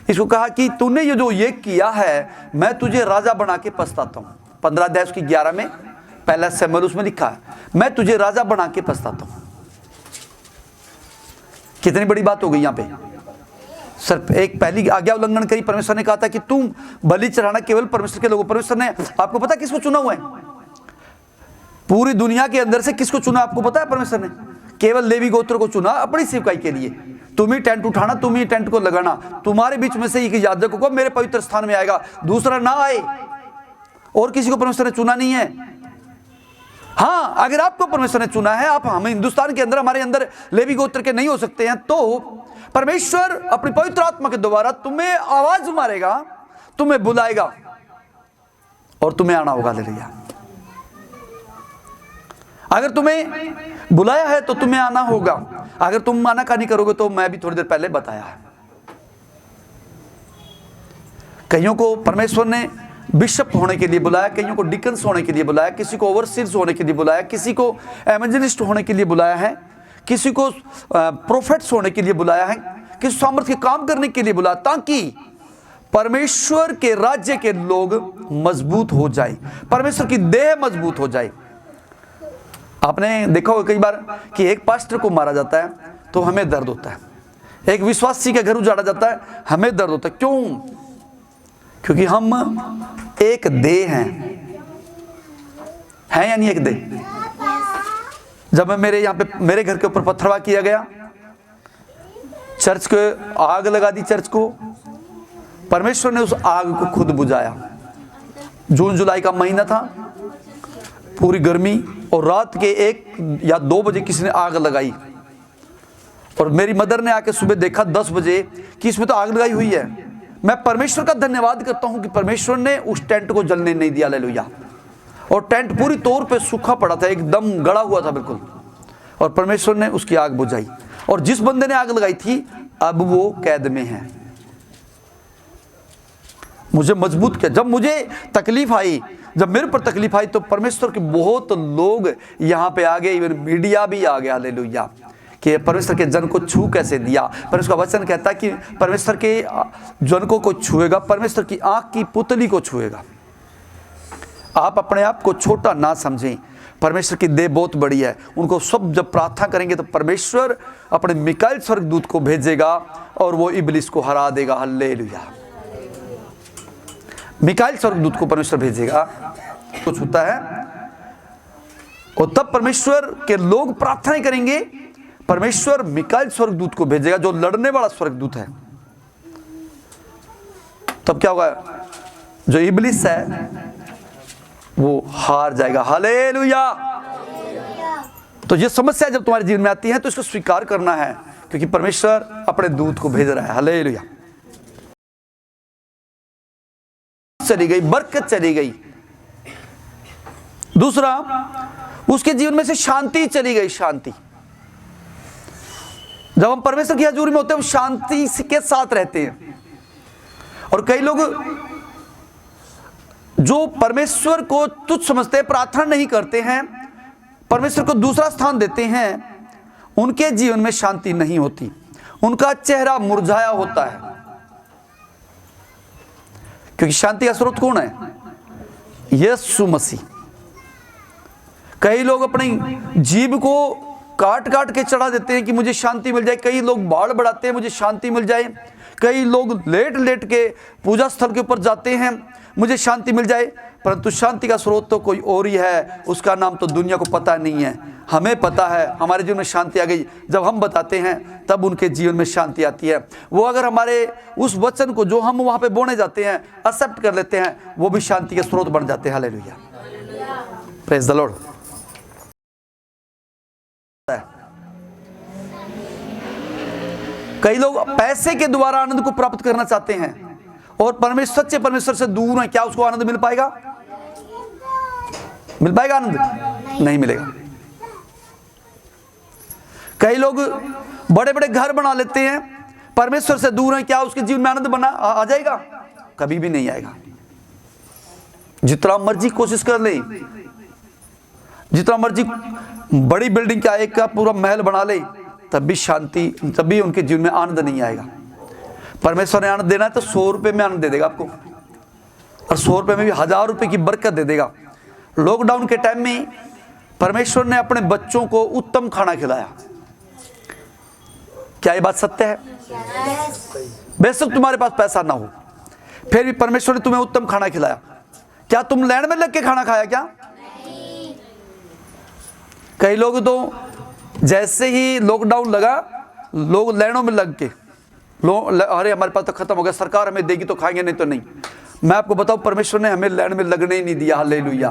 इसको कहा कि तूने ये जो ये किया है मैं तुझे राजा बना के पछताता हूँ। 15 अध्याय उसकी 11 में, पहला शमूएल उसमें लिखा है, मैं तुझे राजा बना के पछताता हूँ। कितनी बड़ी बात हो गई यहाँ पे। सिर्फ एक पहली आज्ञा उल्लंघन करी। परमेश्वर ने कहा था कि तुम बलि चढ़ाना केवल परमेश्वर के लोगों। परमेश्वर ने आपको पता किसको चुना हुआ है? पूरी दुनिया के अंदर से किसको चुना आपको पता है? परमेश्वर ने केवल लेवी गोत्र को चुना अपनी सेवकाई के लिए। तुम ही टेंट उठाना, तुम ही टेंट को लगाना, तुम्हारे बीच में से एक याजक को मेरे पवित्र स्थान में आएगा, दूसरा ना आए। और किसी को परमेश्वर ने चुना नहीं है। हाँ, अगर आपको परमेश्वर ने चुना है, आप हम हिंदुस्तान के अंदर, हमारे अंदर लेवी गोत्र के नहीं हो सकते हैं, तो परमेश्वर अपनी पवित्र आत्मा के द्वारा तुम्हें आवाज मारेगा, तुम्हें बुलाएगा और तुम्हें आना होगा। हालेलुया। अगर तुम्हें बुलाया है तो तुम्हें आना होगा। अगर तुम आनाकानी करोगे तो मैं भी थोड़ी देर पहले बताया है। कईयों को परमेश्वर ने बिशप होने के लिए बुलाया, कईयों को डिकन्स होने के लिए बुलाया, किसी को ओवरसीयर्स होने के लिए बुलाया, किसी को एवेंजलिस्ट होने के लिए बुलाया है, किसी को प्रोफेट्स होने के लिए बुलाया है, किसी सामर्थ्य के काम करने के लिए बुलाया, ताकि परमेश्वर के राज्य के लोग मजबूत हो जाए, परमेश्वर की देह मजबूत हो जाए। आपने देखा होगा कई बार कि एक पास्टर को मारा जाता है तो हमें दर्द होता है, एक विश्वासी के घर उजाड़ा जाता है हमें दर्द होता है। क्यों? क्योंकि हम एक देह हैं या नहीं? एक देह। जब मेरे यहाँ पे मेरे घर के ऊपर पत्थरवा किया गया, चर्च को आग लगा दी, चर्च को, परमेश्वर ने उस आग को खुद बुझाया। जून जुलाई का महीना था, पूरी गर्मी, और रात के 1 या 2 बजे किसी ने आग लगाई, और मेरी मदर ने आके सुबह देखा 10 बजे कि इसमें तो आग लगाई हुई है। मैं परमेश्वर का धन्यवाद करता हूं कि परमेश्वर ने उस टेंट को जलने नहीं दिया। हालेलुया। और टेंट पूरी तौर पे सूखा पड़ा था, एकदम गड़ा हुआ था बिल्कुल, और परमेश्वर ने उसकी आग बुझाई। और जिस बंदे ने आग लगाई थी अब वो कैद में है। मुझे मजबूत किया। जब मुझे तकलीफ आई, जब मेरे पर तकलीफ आई, तो परमेश्वर के बहुत लोग यहाँ पे आ गए, इवन मीडिया भी आ गया। हालेलुया। कि परमेश्वर के जन को छू कैसे दिया। परमेश्वर का वचन कहता है कि परमेश्वर के जन को छुएगा, परमेश्वर की आंख की पुतली को छुएगा। आप अपने आप को छोटा ना समझें, परमेश्वर की देह बहुत बड़ी है। उनको सब जब प्रार्थना करेंगे तो परमेश्वर अपने मिकाएल स्वर्गदूत को भेजेगा और वो इब्लिस को हरा देगा। हालेलुया। मिकाएल स्वर्गदूत को परमेश्वर भेजेगा, कुछ होता है, और तब परमेश्वर के लोग प्रार्थना करेंगे, परमेश्वर मिकाएल स्वर्गदूत को भेजेगा जो लड़ने वाला स्वर्गदूत है। तब क्या होगा? जो इब्लिस है वो हार जाएगा। हालेलुया। तो ये समस्या जब तुम्हारे जीवन में आती है तो इसको स्वीकार करना है, क्योंकि परमेश्वर अपने दूत को भेज रहा है। हालेलुया। चली गई, बरकत चली गई। दूसरा, उसके जीवन में से शांति चली गई। शांति। जब हम परमेश्वर की हजूरी में होते हैं हम शांति के साथ रहते हैं। और कई लोग जो परमेश्वर को तुच्छ समझते हैं, प्रार्थना नहीं करते हैं, परमेश्वर को दूसरा स्थान देते हैं, उनके जीवन में शांति नहीं होती, उनका चेहरा मुरझाया होता है। क्योंकि शांति का स्रोत कौन है? यीशु मसीह। कई लोग अपनी जीभ को काट काट के चढ़ा देते हैं कि मुझे शांति मिल जाए। कई लोग बाढ़ बढ़ाते हैं मुझे शांति मिल जाए। कई लोग लेट लेट के पूजा स्थल के ऊपर जाते हैं मुझे शांति मिल जाए। परंतु शांति का स्रोत तो कोई और ही है, उसका नाम तो दुनिया को पता नहीं है। हमें पता है, हमारे जीवन में शांति आ गई। जब हम बताते हैं तब उनके जीवन में शांति आती है। वो अगर हमारे उस वचन को जो हम वहाँ पे बोने जाते हैं एक्सेप्ट कर लेते हैं, वो भी शांति के स्रोत बन जाते हैं। हालेलुया। Praise the Lord. कई लोग पैसे के द्वारा आनंद को प्राप्त करना चाहते हैं और परमेश्वर सच्चे परमेश्वर से दूर है। क्या उसको आनंद मिल पाएगा? मिल पाएगा आनंद? नहीं मिलेगा। कई लोग बड़े बड़े घर बना लेते हैं, परमेश्वर से दूर है, क्या उसके जीवन में आनंद बना आ जाएगा? कभी भी नहीं आएगा। जितना मर्जी कोशिश कर ले, जितना मर्जी बड़ी बिल्डिंग का एक का पूरा महल बना ले, तब भी शांति, तब भी उनके जीवन में आनंद नहीं आएगा। परमेश्वर ने आनंद देना है तो 100 रुपये में आनंद दे देगा आपको, और 100 रुपये में भी 1000 रुपये की बरकत दे देगा। लॉकडाउन के टाइम में परमेश्वर ने अपने बच्चों को उत्तम खाना खिलाया। क्या ये बात सत्य है? बेशक तुम्हारे पास पैसा ना हो, फिर भी परमेश्वर ने तुम्हें उत्तम खाना खिलाया। क्या तुम लाइन में लग के खाना खाया क्या? नहीं। कई लोग तो जैसे ही लॉकडाउन लगा, लोग लाइनों में लग के अरे हमारे पास तो खत्म हो गया, सरकार हमें देगी तो खाएंगे, नहीं तो नहीं। मैं आपको बताऊं, परमेश्वर ने हमें लाइन में लगने ही नहीं दिया। हालेलुया।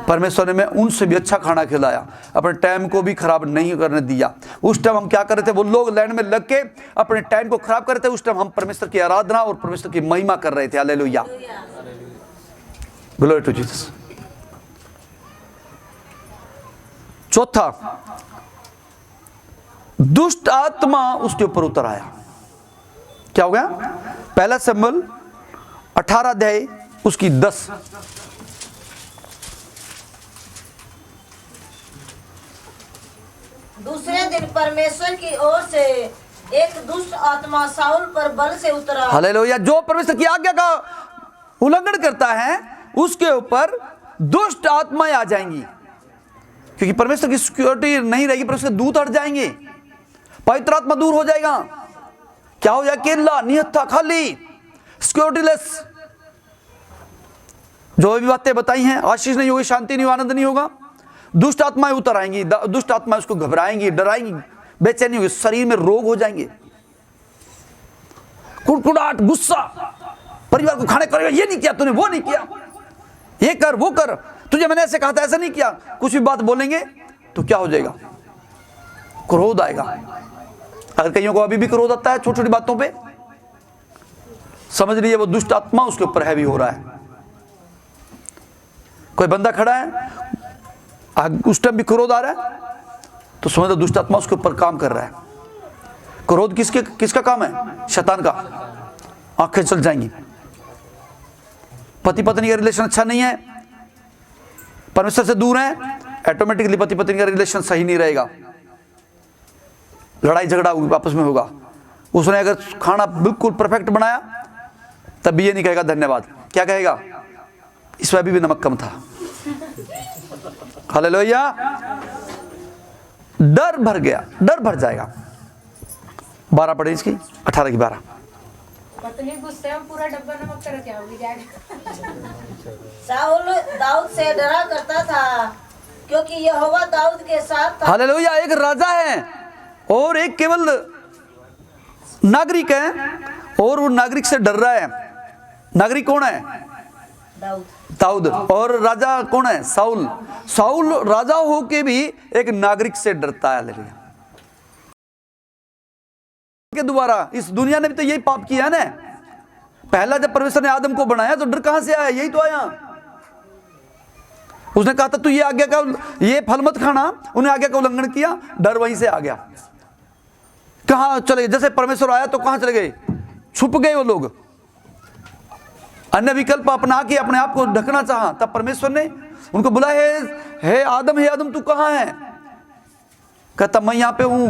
परमेश्वर ने हमें उनसे भी अच्छा खाना खिलाया, अपने टाइम को भी खराब नहीं करने दिया। उस टाइम हम क्या कर रहे थे? वो लोग लाइन में लग के अपने टाइम को खराब कर रहे थे, उस टाइम हम परमेश्वर की आराधना और परमेश्वर की महिमा कर रहे थे। Hallelujah, glory to Jesus. चौथा, दुष्ट आत्मा उसके ऊपर उतर आया। क्या हो गया? पहला शमूएल 18 अध्याय उसकी 10। दूसरे दिन परमेश्वर की ओर से एक दुष्ट आत्मा शाऊल पर बल से उतरा। हालेलुया। जो परमेश्वर की आज्ञा का उल्लंघन करता है उसके ऊपर दुष्ट आत्माएं आ जाएंगी, क्योंकि परमेश्वर की सिक्योरिटी नहीं रहेगी। परमेश्वर के दूत हट जाएंगे, पवित्र आत्मा दूर हो जाएगा। क्या हो जाएगा? अकेला, निहत्था, खाली, सिक्योरिटीलेस। जो भी बातें बताई हैं, आशीष नहीं होगी, शांति नहीं होगी, आनंद नहीं होगा। दुष्ट आत्माएं उतर आएंगी, दुष्ट आत्माएं उसको घबराएंगी, डराएंगी, बेचैनी होगी, शरीर में रोग हो जाएंगे, कुड़कुड़ाहट, गुस्सा, परिवार को खाने करेगा, ये नहीं किया तूने, वो नहीं किया, ये कर, वो कर, तुझे मैंने ऐसे कहा था, ऐसा नहीं किया। कुछ भी बात बोलेंगे तो क्या हो जाएगा? क्रोध आएगा। अगर कईयों को अभी भी क्रोध आता है छोटी छोटी बातों पे, समझ लीजिए वो दुष्ट आत्मा उसके ऊपर हैवी हो रहा है। कोई बंदा खड़ा है, उस टाइम भी क्रोध आ रहा है, तो समझ लो दुष्ट आत्मा उसके ऊपर काम कर रहा है। क्रोध किसका काम है? शैतान का। आंखें चल जाएंगी। पति पत्नी का रिलेशन अच्छा नहीं है, परमेश्वर से दूर है, ऑटोमेटिकली पति पत्नी का रिलेशन सही नहीं रहेगा, लड़ाई झगड़ा आपस में होगा। उसने अगर खाना बिल्कुल परफेक्ट बनाया, तब भी ये नहीं कहेगा धन्यवाद। क्या कहेगा? इसमें अभी भी नमक कम था। हालेलुया। डर भर गया, डर भर जाएगा। 12 पढ़े इसकी, 18 की 12। पत्नी गुस्से में पूरा डब्बा नमक कर क्या होगी शाऊल दाऊद से डरा करता था, क्योंकि यहोवा दाऊद के साथ था। हालेलुया। एक राजा है और एक केवल नागरिक है, और वो नागरिक से डर रहा है। नागरिक कौन है? दाऊद। और राजा कौन है? शाऊल। शाऊल राजा होके भी एक नागरिक से डरता है। हालेलुया। के द्वारा इस दुनिया ने भी तो यही पाप किया है ना। पहला जब परमेश्वर ने आदम को बनाया तो डर कहां से आया? यही तो आया। उसने कहा था तू ये आज्ञा का, ये फल मत खाना, उन्हें आज्ञा का उल्लंघन किया, डर वहीं से आ गया। कहां चले गए? जैसे परमेश्वर आया तो कहां चले गए? छुप गए वो लोग, अन्य विकल्प अपना के अपने आप को ढकना चाहा। तब परमेश्वर ने उनको बुलाया, हे आदम तू कहां है? कहता मैं यहां पे हूं,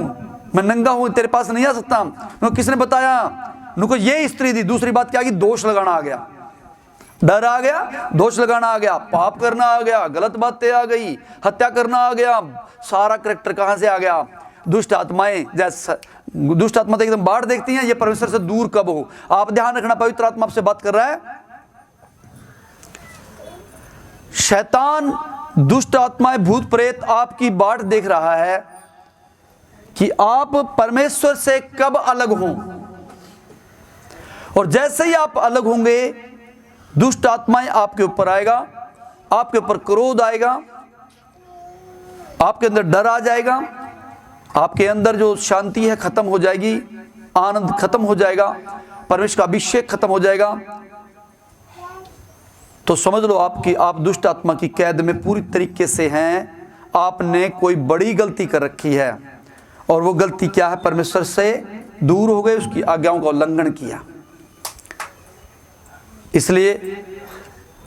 मैं नंगा हूं, तेरे पास नहीं आ सकता। उनको किसने बताया? उनको ये स्त्री दी। दूसरी बात क्या आ गई? दोष लगाना आ गया, डर आ गया, दोष लगाना आ गया, पाप करना आ गया, गलत बातें आ गई, हत्या करना आ गया। सारा करैक्टर कहां से आ गया? दुष्ट आत्माएं। जैसे दुष्ट आत्मा तो एकदम बाहर देखती हैं, ये परमेश्वर से दूर कब हो। आप ध्यान रखना, पवित्र आत्मा आपसे बात कर रहा है। शैतान, दुष्ट आत्माएं, भूत प्रेत आपकी बाट देख रहा है कि आप परमेश्वर से कब अलग हों। और जैसे ही आप अलग होंगे, दुष्ट आत्माएं आपके ऊपर आएगा, आपके ऊपर क्रोध आएगा, आपके अंदर डर आ जाएगा, आपके अंदर जो शांति है खत्म हो जाएगी, आनंद खत्म हो जाएगा, परमेश्वर का अभिषेक खत्म हो जाएगा। तो समझ लो आप दुष्ट आत्मा की कैद में पूरी तरीके से हैं। आपने कोई बड़ी गलती कर रखी है, और वो गलती क्या है? परमेश्वर से दूर हो गए, उसकी आज्ञाओं का उल्लंघन किया। इसलिए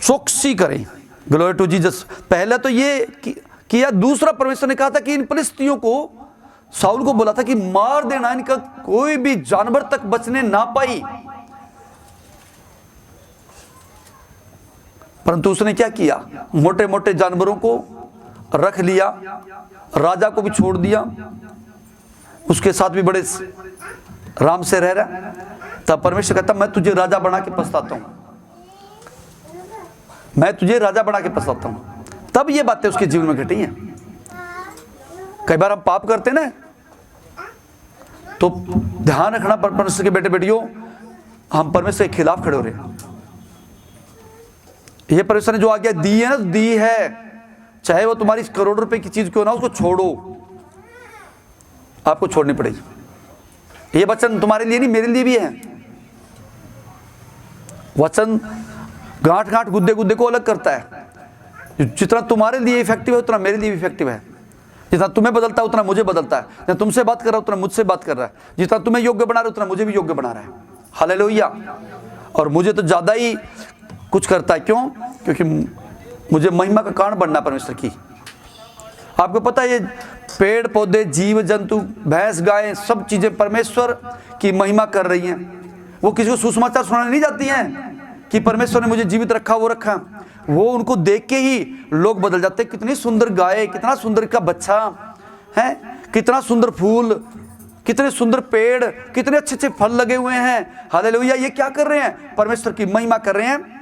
चौकसी करें। Glory to Jesus. पहले तो ये किया, दूसरा परमेश्वर ने कहा था कि इन फलिस्तियों को, शाऊल को बोला था कि मार देना, इनका कोई भी जानवर तक बचने ना पाई। परंतु उसने क्या किया, मोटे मोटे जानवरों को रख लिया, राजा को भी छोड़ दिया, उसके साथ भी बड़े आराम से रह रहा। तब परमेश्वर कहता मैं तुझे राजा बना के पछताता हूं, मैं तुझे राजा बना के पछताता हूं। तब ये बातें उसके जीवन में घटी हैं। कई बार हम पाप करते ना, तो ध्यान रखना परमेश्वर के बेटे बेटियों, हम परमेश्वर के खिलाफ खड़े हो रहे हैं। ये परमेश्वर ने जो आज्ञा दी है ना, दी है, चाहे वो तुम्हारी करोड़ रुपए की चीज क्यों ना, उसको छोड़ो, आपको छोड़नी पड़ेगी। ये वचन तुम्हारे लिए नहीं, मेरे लिए भी है। वचन गांठ गांठ गुद्दे गुद्दे को अलग करता है। जितना तुम्हारे लिए इफेक्टिव है उतना मेरे लिए भी इफेक्टिव है। जितना तुम्हें बदलता है उतना मुझे बदलता है। जितना तुमसे बात कर रहा है उतना मुझसे बात कर रहा है। जितना तुम्हें योग्य बना रहा है उतना मुझे भी योग्य बना रहा है। हालेलुया। और मुझे तो ज्यादा ही कुछ करता है। क्यों? क्योंकि मुझे महिमा का कारण बनना परमेश्वर की। आपको पता है ये पेड़ पौधे, जीव जंतु, भैंस गाय, सब चीजें परमेश्वर की महिमा कर रही हैं। वो किसी को सुसमाचार सुनाने नहीं जाती हैं कि परमेश्वर ने मुझे जीवित रखा, वो रखा। वो उनको देख के ही लोग बदल जाते हैं। कितनी सुंदर गाय, कितना सुंदर का बच्चा है, कितना सुंदर फूल, कितने सुंदर पेड़, कितने अच्छे अच्छे फल लगे हुए हैं। हालेलुया। ये क्या कर रहे हैं? परमेश्वर की महिमा कर रहे हैं।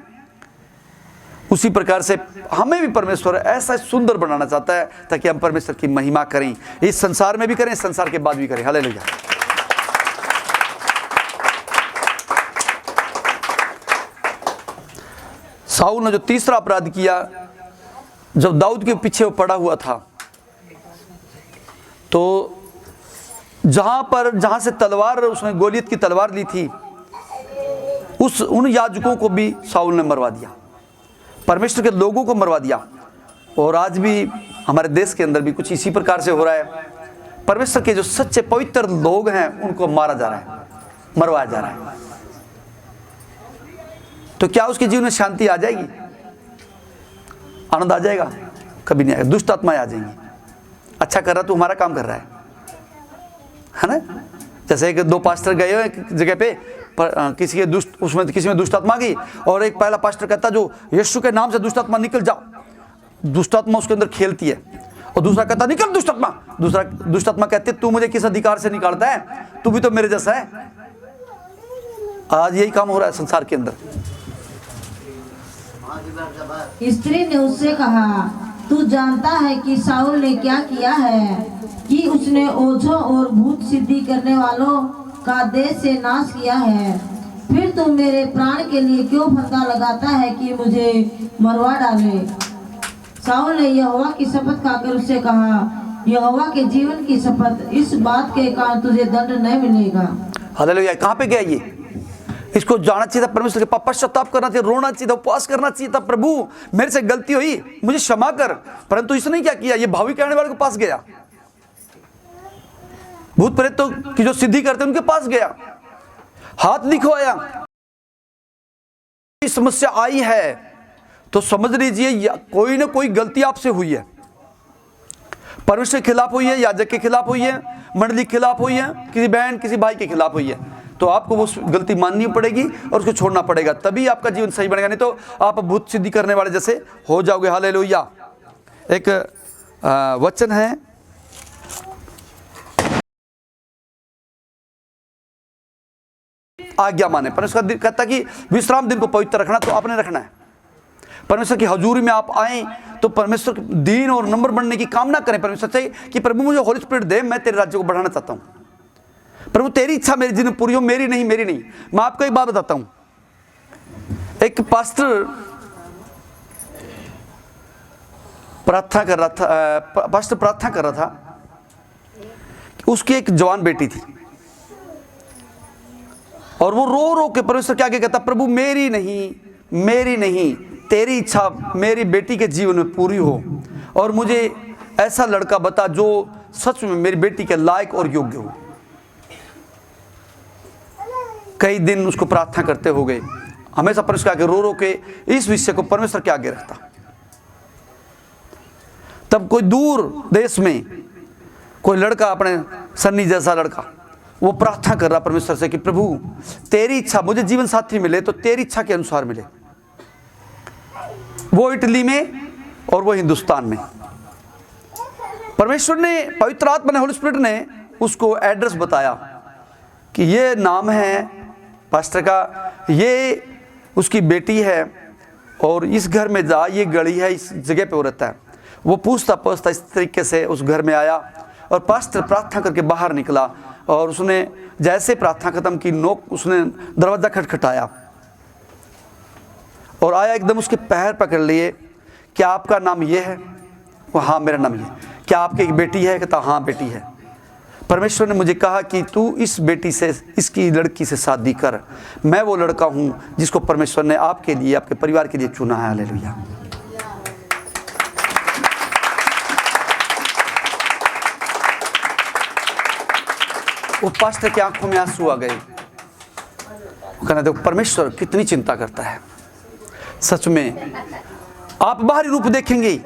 उसी प्रकार से हमें भी परमेश्वर ऐसा सुंदर बनाना चाहता है ताकि हम परमेश्वर की महिमा करें, इस संसार में भी करें, इस संसार के बाद भी करें। हालेलुया। शाऊल ने जो तीसरा अपराध किया, जब दाऊद के पीछे वो पड़ा हुआ था, तो जहां से तलवार, उसने गोलियत की तलवार ली थी, उन याजकों को भी शाऊल ने मरवा दिया, परमेश्वर के लोगों को मरवा दिया। और आज भी हमारे देश के अंदर भी कुछ इसी प्रकार से हो रहा है। परमेश्वर के जो सच्चे पवित्र लोग हैं उनको मारा जा रहा है, मरवाया जा रहा है। तो क्या उसके जीवन में शांति आ जाएगी? आनंद आ जाएगा? कभी नहीं आएगा। दुष्ट आत्माएं आ जाएंगी। अच्छा कर रहा तो हमारा काम कर रहा है ना। जैसे एक दो पास्टर गए हो एक जगह पे, किसी के किसी में दुष्ट आत्मा आ गई, और एक पहला पास्टर कहता जो यीशु के नाम से दुष्ट आत्मा निकल जाओ। दुष्ट आत्मा उसके अंदर खेलती है, और दूसरा कहता निकल दुष्ट आत्मा। दूसरा दुष्ट आत्मा कहती है तू मुझे किस अधिकार से निकालता है, तू भी तो मेरे जैसा है। आज यही काम हो रहा है संसार के अंदर। स्त्री ने उससे कहा तू जानता है कि शाऊल ने क्या किया है, कि उसने ओझों और भूत सिद्धि करने वालों का देश से नाश किया है। फिर तू मेरे प्राण के लिए क्यों फंदा लगाता है कि मुझे मरवा डाले? शाऊल ने यहोवा की शपथ खाकर उससे कहा, यहोवा के जीवन की शपथ, इस बात के कारण तुझे दंड नहीं मिलेगा। हालेलुया। कहाँ पे गया ये? इसको जाना चाहिए था परमेश्वर के पास, पश्चाताप करना चाहिए, रोना चाहिए था, उपवास करना चाहिए था। प्रभु मेरे से गलती हुई, मुझे क्षमा कर। परंतु इसने क्या किया? ये भावी कहने वाले के पास गया, भूत प्रेतों की जो सिद्धि करते उनके पास गया, हाथ दिखवाया। समस्या आई है तो समझ लीजिए कोई ना कोई गलती आपसे हुई है। परमेश्वर के खिलाफ हुई है, याजक के खिलाफ हुई है, मंडली के खिलाफ हुई है, किसी बहन किसी भाई के खिलाफ हुई है। तो आपको वो गलती माननी पड़ेगी और उसको छोड़ना पड़ेगा, तभी आपका जीवन सही बनेगा। नहीं तो आप भूत सिद्धि करने वाले जैसे हो जाओगे। हालेलुया। एक वचन है, आज्ञा माने। परमेश्वर कहता कि विश्राम दिन को पवित्र रखना, तो आपने रखना है। परमेश्वर की हजूरी में आप आए तो परमेश्वर दीन और नंबर बनने की कामना करें। परमेश्वर से कि प्रभु मुझे होली स्पिरिट दे, मैं तेरे राज्य को बढ़ाना चाहता हूं। प्रभु तेरी इच्छा मेरे जीवन में पूरी हो, मेरी नहीं, मेरी नहीं। मैं आपको एक बात बताता हूं। एक पास्टर प्रार्थना कर रहा था, पास्टर प्रार्थना कर रहा था, उसकी एक जवान बेटी थी, और वो रो रो के परमेश्वर के आगे कहता, प्रभु मेरी नहीं, मेरी नहीं, तेरी इच्छा मेरी बेटी के जीवन में पूरी हो, और मुझे ऐसा लड़का बता जो सच में मेरी बेटी के लायक और योग्य हो। कई दिन उसको प्रार्थना करते हो गए, हमेशा परमेश्वर के आगे रो रो के इस विषय को परमेश्वर के आगे रखता। तब कोई दूर देश में कोई लड़का, अपने सन्नी जैसा लड़का, वो प्रार्थना कर रहा परमेश्वर से कि प्रभु तेरी इच्छा, मुझे जीवन साथी मिले तो तेरी इच्छा के अनुसार मिले। वो इटली में और वो हिंदुस्तान में। परमेश्वर ने, पवित्र आत्मा ने, होली स्पिरिट ने उसको एड्रेस बताया कि ये नाम है पास्टर का, ये उसकी बेटी है और इस घर में जा, ये गली है, इस जगह पे वो रहता है। वो पूछता पूछता इस तरीके से उस घर में आया और पास्टर प्रार्थना करके बाहर निकला और उसने जैसे प्रार्थना खत्म की, नोक उसने दरवाज़ा खटखटाया और आया, एकदम उसके पैर पकड़ लिए। क्या आपका नाम ये है? वो हाँ मेरा नाम ये। क्या आपकी एक बेटी है? कहता हाँ बेटी है। परमेश्वर ने मुझे कहा कि तू इस बेटी से, इसकी लड़की से शादी कर। मैं वो लड़का हूँ जिसको परमेश्वर ने आपके लिए, आपके परिवार के लिए चुना है। हालेलुया। वो पास्टर की आंखों में आंसू आ गए। कहना देखो परमेश्वर कितनी चिंता करता है। सच में आप बाहरी रूप देखेंगे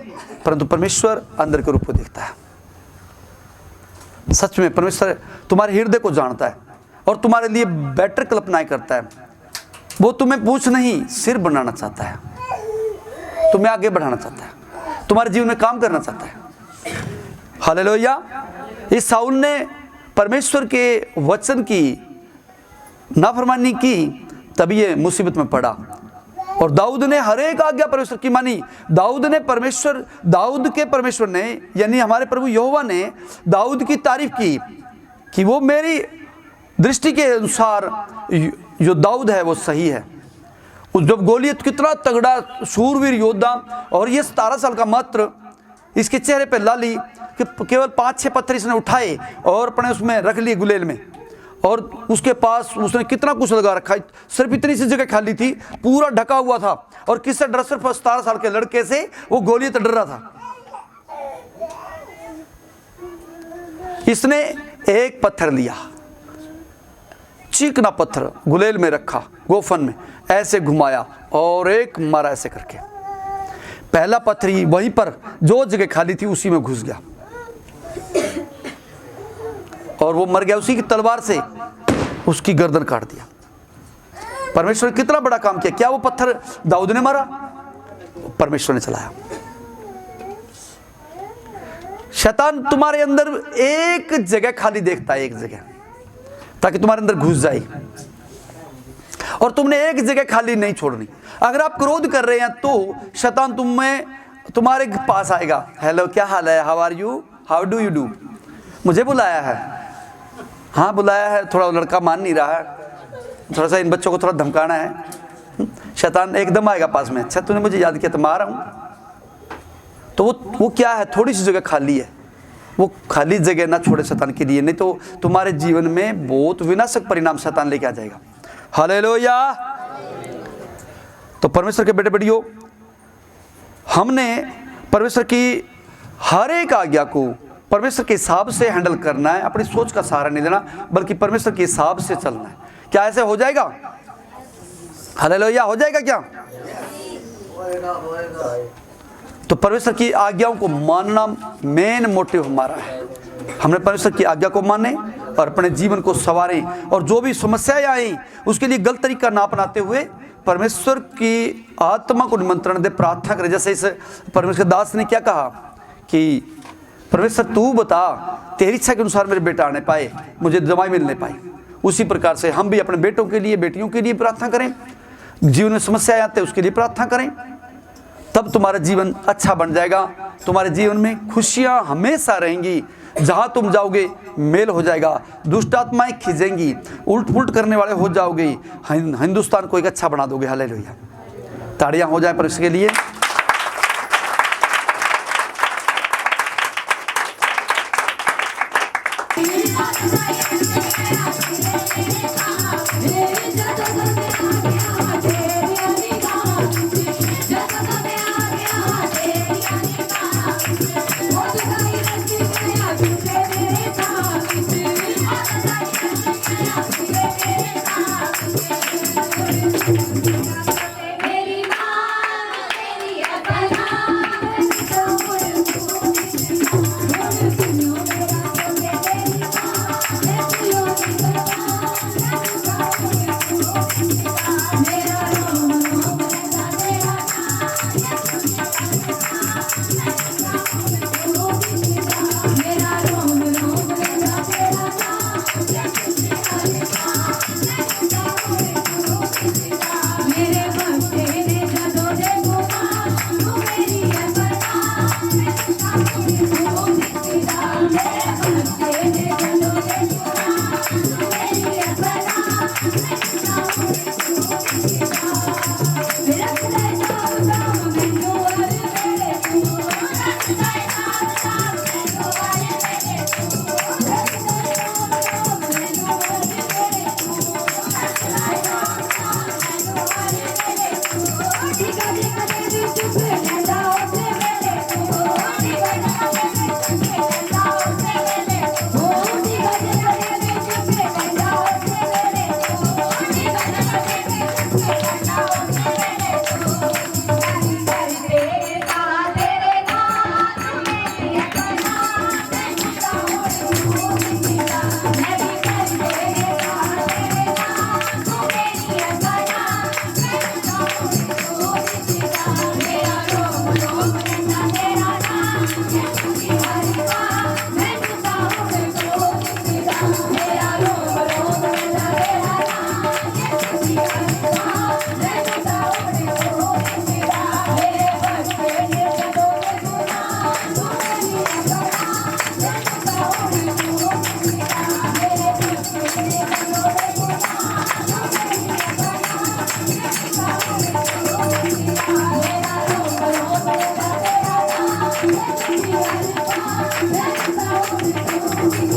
परंतु परमेश्वर अंदर के रूप को देखता है। सच में परमेश्वर तुम्हारे हृदय को जानता है और तुम्हारे लिए बेटर कल्पनाएं करता है। वो तुम्हें पूछ नहीं, सिर बनाना चाहता है, तुम्हें आगे बढ़ाना चाहता है, तुम्हारे जीवन में काम करना चाहता है। हालेलुया। इस साउल ने परमेश्वर के वचन की नाफरमानी की, तभी ये मुसीबत में पड़ा। और दाऊद ने हर एक आज्ञा परमेश्वर की मानी। दाऊद के परमेश्वर ने, यानी हमारे प्रभु यहोवा ने दाऊद की तारीफ की कि वो मेरी दृष्टि के अनुसार जो दाऊद है वो सही है। उस जब गोलियत कितना तगड़ा शूरवीर योद्धा, और ये 17 साल का मात्र, इसके चेहरे पे लाली कि केवल 5-6 पत्थर इसने उठाए और अपने उसमें रख लिए गुलेल में, और उसके पास उसने कितना कुछ लगा रखा है। सिर्फ इतनी सी जगह खाली थी, पूरा ढका हुआ था। और किससे डर? सिर्फ 17 साल के लड़के से वो गोलियत डर रहा था। इसने एक पत्थर लिया, चिकना पत्थर गुलेल में रखा, गोफन में ऐसे घुमाया और एक मारा ऐसे करके। पहला पत्थर ही वहीं पर जो जगह खाली थी उसी में घुस गया और वो मर गया। उसी की तलवार से उसकी गर्दन काट दिया। परमेश्वर ने कितना बड़ा काम किया। क्या वो पत्थर दाऊद ने मारा? परमेश्वर ने चलाया। शैतान तुम्हारे अंदर एक जगह खाली देखता है, एक जगह, ताकि तुम्हारे अंदर घुस जाए, और तुमने एक जगह खाली नहीं छोड़नी। अगर आप क्रोध कर रहे हैं तो शैतान तुम्हारे पास आएगा। हेलो, क्या हाल है? How are you? How do you do? मुझे बुलाया है? हाँ बुलाया है। थोड़ा लड़का मान नहीं रहा है, थोड़ा सा इन बच्चों को थोड़ा धमकाना है। शैतान एकदम आएगा पास में। अच्छा तूने मुझे याद किया तो मैं आ रहा हूँ। तो वो क्या है? थोड़ी सी जगह खाली है। वो खाली जगह ना छोड़े शैतान के लिए, नहीं तो तुम्हारे जीवन में बहुत विनाशक परिणाम शैतान लेके आ जाएगा। हालेलुया। तो परमेश्वर के बेटे बेटियों, हमने परमेश्वर की हर एक आज्ञा को परमेश्वर के हिसाब से हैंडल करना है। अपनी सोच का सहारा नहीं देना, बल्कि परमेश्वर के हिसाब से चलना है। क्या ऐसे हो जाएगा? हालेलुया। हो जाएगा क्या? तो परमेश्वर की आज्ञाओं को मानना मेन मोटिव हमारा है। हमने परमेश्वर की आज्ञा को माने और अपने जीवन को संवारें, और जो भी समस्याएं आई उसके लिए गलत तरीका ना अपनाते हुए परमेश्वर की आत्मा को निमंत्रण दे, प्रार्थना करें। जैसे इस परमेश्वर दास ने क्या कहा कि परमेश्वर तू बता, तेरी इच्छा के अनुसार मेरे बेटा आने पाए, मुझे जमाई मिलने पाए। उसी प्रकार से हम भी अपने बेटों के लिए, बेटियों के लिए प्रार्थना करें। जीवन में समस्याएं आते हैं उसके लिए प्रार्थना करें, तब तुम्हारा जीवन अच्छा बन जाएगा। तुम्हारे जीवन में खुशियां हमेशा रहेंगी। जहां तुम जाओगे मेल हो जाएगा, दुष्ट आत्माएं खींचेंगी, उल्ट पुल्ट करने वाले हो जाओगे, हिंदुस्तान को एक अच्छा बना दोगे। हालेलुया। ताड़ियां हो जाए परमेश्वर के लिए। Thank you. Thank you.